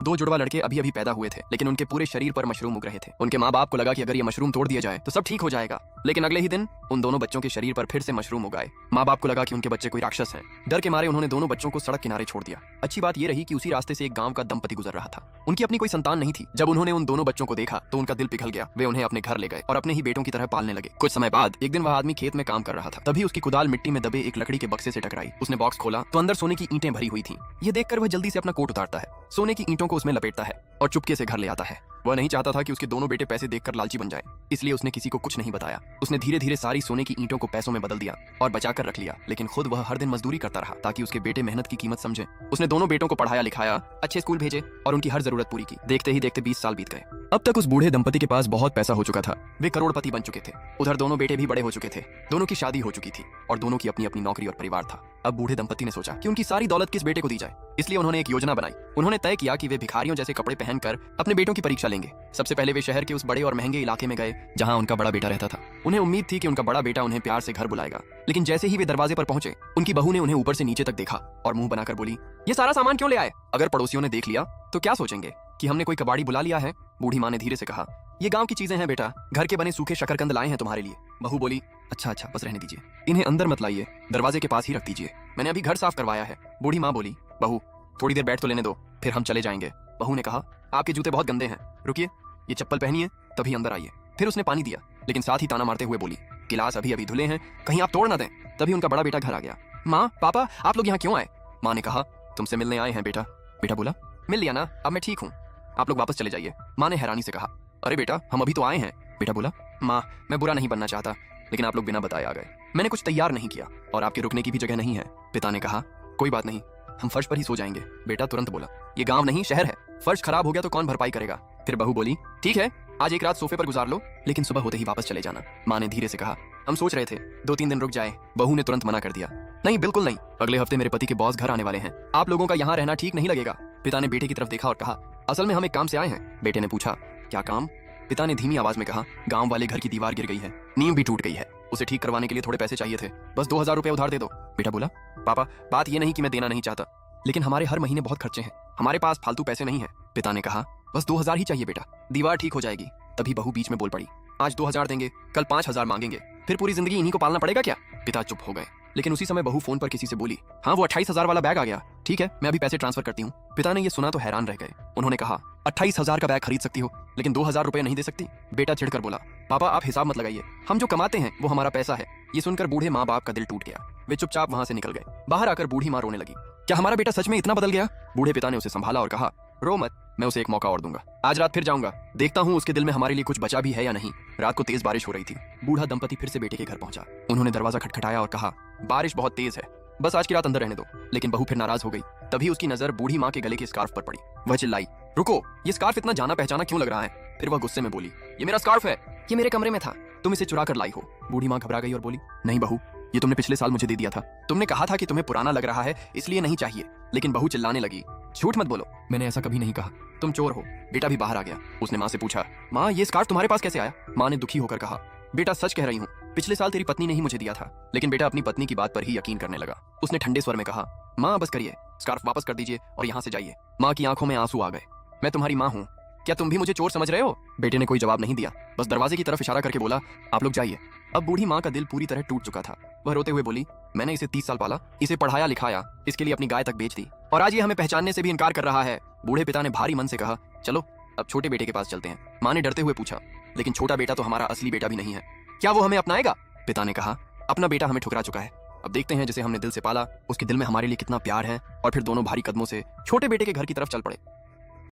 दो जुड़वा लड़के अभी अभी पैदा हुए थे, लेकिन उनके पूरे शरीर पर मशरूम उग रहे थे। उनके माँ बाप को लगा कि अगर ये मशरूम तोड़ दिया जाए तो सब ठीक हो जाएगा, लेकिन अगले ही दिन उन दोनों बच्चों के शरीर पर फिर से मशरूम उगाए। माँ बाप को लगा कि उनके बच्चे कोई राक्षस हैं। डर के मारे उन्होंने दोनों बच्चों को सड़क किनारे छोड़ दिया। अच्छी बात ये रही कि उसी रास्ते से एक गांव का दंपति गुजर रहा था। उनकी अपनी कोई संतान नहीं थी। जब उन्होंने उन दोनों बच्चों को देखा तो उनका दिल पिघल गया। वे उन्हें अपने घर ले गए और अपने ही बेटों की तरह पालने लगे। कुछ समय बाद एक दिन वह आदमी खेत में काम कर रहा था, तभी उसकी कुदाल मिट्टी में दबे एक लकड़ी के बक्से से टकराई। उसने बॉक्स खोला तो अंदर सोने की ईंटें भरी हुई थी। ये देखकर वह जल्दी से अपना कोट उतारता है, सोने की ईंटों को उसमें लपेटता है और चुपके से घर ले आता है। वह नहीं चाहता था कि उसके दोनों बेटे पैसे देखकर लालची बन जाएं, इसलिए उसने किसी को कुछ नहीं बताया। उसने धीरे धीरे सारी सोने की ईंटों को पैसों में बदल दिया और बचाकर रख लिया, लेकिन खुद वह हर दिन मजदूरी करता रहा ताकि उसके बेटे मेहनत की कीमत समझें। उसने दोनों बेटों को पढ़ाया लिखाया, अच्छे स्कूल भेजे और उनकी हर जरूरत पूरी की। देखते ही देखते 20 साल बीत गए। अब तक उस बूढ़े दंपति के पास बहुत पैसा हो चुका था। वे करोड़पति बन चुके थे। उधर दोनों बेटे भी बड़े हो चुके थे। दोनों की शादी हो चुकी थी और दोनों की अपनी अपनी नौकरी और परिवार था। अब बूढ़े दंपति ने सोचा कि उनकी सारी दौलत किस बेटे को दी जाए, इसलिए उन्होंने एक योजना बनाई। उन्होंने तय किया कि वे भिखारियों जैसे कपड़े पहनकर अपने बेटों की परीक्षा लेंगे। सबसे पहले वे शहर के उस बड़े और महंगे इलाके में गए जहां उनका बड़ा बेटा रहता था। उन्हें उम्मीद थी कि उनका बड़ा बेटा उन्हें प्यार से घर बुलाएगा, लेकिन जैसे ही वे दरवाजे पर पहुंचे उनकी बहू ने उन्हें ऊपर से नीचे तक देखा और मुंह बनाकर बोली, ये सारा सामान क्यों ले आए? अगर पड़ोसियों ने देख लिया तो क्या सोचेंगे कि हमने कोई कबाड़ी बुला लिया है? बूढ़ी माँ ने धीरे से कहा, ये गांव की चीजें हैं बेटा, घर के बने सूखे शकरकंद लाए हैं तुम्हारे लिए। बहू बोली, अच्छा अच्छा बस रहने दीजिए, इन्हें अंदर मत लाइए, दरवाजे के पास ही रख दीजिए, मैंने अभी घर साफ करवाया है। बूढ़ी माँ बोली, बहू थोड़ी देर बैठ तो लेने दो, फिर हम चले जाएंगे। बहू ने कहा, आपके जूते बहुत गंदे हैं, रुकिए, ये चप्पल पहनिए तभी अंदर आइए। फिर उसने पानी दिया, लेकिन साथ ही ताना मारते हुए बोली, गिलास अभी अभी धुले हैं, कहीं आप तोड़ ना दें। तभी उनका बड़ा बेटा घर आ गया। माँ पापा आप लोग यहाँ क्यों आए? माँ ने कहा, तुमसे मिलने आए हैं बेटा। बेटा बोला, मिल लिया ना, अब मैं ठीक हूँ, आप लोग वापस चले जाइए। माँ ने हैरानी से कहा, अरे बेटा हम अभी तो आए हैं। बेटा बोला, माँ मैं बुरा नहीं बनना चाहता, लेकिन आप लोग बिना बताए आ गए, मैंने कुछ तैयार नहीं किया और आपके रुकने की भी जगह नहीं है। पिता ने कहा, कोई बात नहीं, हम फर्श पर ही सो जाएंगे। बेटा तुरंत बोला, ये गांव नहीं शहर है, फर्श खराब हो गया तो कौन भरपाई करेगा? फिर बहू बोली, ठीक है आज एक रात सोफे पर गुजार लो, लेकिन सुबह होते ही वापस चले जाना। माँ ने धीरे से कहा, हम सोच रहे थे 2-3 दिन रुक जाए। बहू ने तुरंत मना कर दिया, नहीं बिल्कुल नहीं, अगले हफ्ते मेरे पति के बॉस घर आने वाले हैं, आप लोगों का यहाँ रहना ठीक नहीं लगेगा। पिता ने बेटे की तरफ देखा और कहा, असल में हम एक काम से आए हैं। बेटे ने पूछा, क्या काम? पिता ने धीमी आवाज में कहा, गांव वाले घर की दीवार गिर गई है, नींव भी टूट गई है, उसे ठीक करवाने के लिए थोड़े पैसे चाहिए थे, बस 2000 रुपए उधार दे दो। बेटा बोला, पापा बात ये नहीं कि मैं देना नहीं चाहता, लेकिन हमारे हर महीने बहुत खर्चे हैं, हमारे पास फालतू पैसे नहीं है। पिता ने कहा, बस 2000 ही चाहिए बेटा, दीवार ठीक हो जाएगी। तभी बहू बीच में बोल पड़ी, आज 2000 देंगे, कल 5000 मांगेंगे, फिर पूरी जिंदगी इन्हीं को पालना पड़ेगा क्या? पिता चुप हो गए, लेकिन उसी समय बहू फोन पर किसी से बोली, हाँ वो 28,000 वाला बैग आ गया, ठीक है मैं अभी पैसे ट्रांसफर करती हूँ। पिता ने ये सुना तो हैरान रह गए। उन्होंने कहा, 28,000 का बैग खरीद सकती हो लेकिन 2000 रुपए नहीं दे सकती? बेटा चिढ़कर बोला, पापा आप हिसाब मत लगाइए, हम जो कमाते हैं वो हमारा पैसा है। ये सुनकर बूढ़े माँ बाप का दिल टूट गया। वे चुपचाप वहां से निकल गए। बाहर आकर बूढ़ी माँ रोने लगी, क्या हमारा बेटा सच में इतना बदल गया? बूढ़े पिता ने उसे संभाला और कहा, रो मत, मैं उसे एक मौका और दूंगा, आज रात फिर जाऊंगा, देखता हूँ उसके दिल में हमारे लिए कुछ बचा भी है या नहीं। रात को तेज बारिश हो रही थी। बूढ़ा दंपति फिर से बेटे के घर पहुंचा। उन्होंने दरवाजा खटखटाया और कहा, बारिश बहुत तेज है, बस आज की रात अंदर रहने दो। लेकिन बहू फिर नाराज हो गई। तभी उसकी नजर बूढ़ी माँ के गले के स्कार्फ पर पड़ी। वह चिल्लाई, रुको, ये स्कार्फ इतना जाना पहचाना क्यों लग रहा है? फिर वह गुस्से में बोली, ये मेरा स्कार्फ है, ये मेरे कमरे में था, तुम इसे चुरा कर लाई हो। बूढ़ी माँ घबरा गई और बोली, नहीं बहू, ये तुमने पिछले साल मुझे दे दिया था, तुमने कहा था कि तुम्हें पुराना लग रहा है इसलिए नहीं चाहिए। लेकिन बहू चिल्लाने लगी, झूठ मत बोलो, मैंने ऐसा कभी नहीं कहा, तुम चोर हो। बेटा भी बाहर आ गया। उसने माँ से पूछा, माँ ये स्कार्फ तुम्हारे पास कैसे आया? माँ ने दुखी होकर कहा, बेटा सच कह रही हूँ, पिछले साल तेरी पत्नी ने ही मुझे दिया था। लेकिन बेटा अपनी पत्नी की बात पर ही यकीन करने लगा। उसने ठंडे स्वर में कहा, माँ बस करिए, स्कार्फ वापस कर दीजिए और यहाँ से जाइए। माँ की आंखों में आंसू आ गए, मैं तुम्हारी माँ हूँ, क्या तुम भी मुझे चोर समझ रहे हो? बेटे ने कोई जवाब नहीं दिया, बस दरवाजे की तरफ इशारा करके बोला, आप लोग जाइए। अब बूढ़ी माँ का दिल पूरी तरह टूट चुका था। वह रोते हुए बोली, मैंने इसे 30 साल पाला, इसे पढ़ाया लिखाया, इसके लिए अपनी गाय तक बेच दी और आज ये हमें पहचानने से भी इनकार कर रहा है। बूढ़े पिता ने भारी मन से कहा, चलो अब छोटे बेटे के पास चलते हैं। माँ ने डरते हुए पूछा, लेकिन छोटा बेटा तो हमारा असली बेटा भी नहीं है, क्या वो हमें अपनाएगा? पिता ने कहा, अपना बेटा हमें ठुकरा चुका है, अब देखते हैं जिसे हमने दिल से पाला उसके दिल में हमारे लिए कितना प्यार है। और फिर दोनों भारी कदमों से छोटे बेटे के घर की तरफ चल पड़े।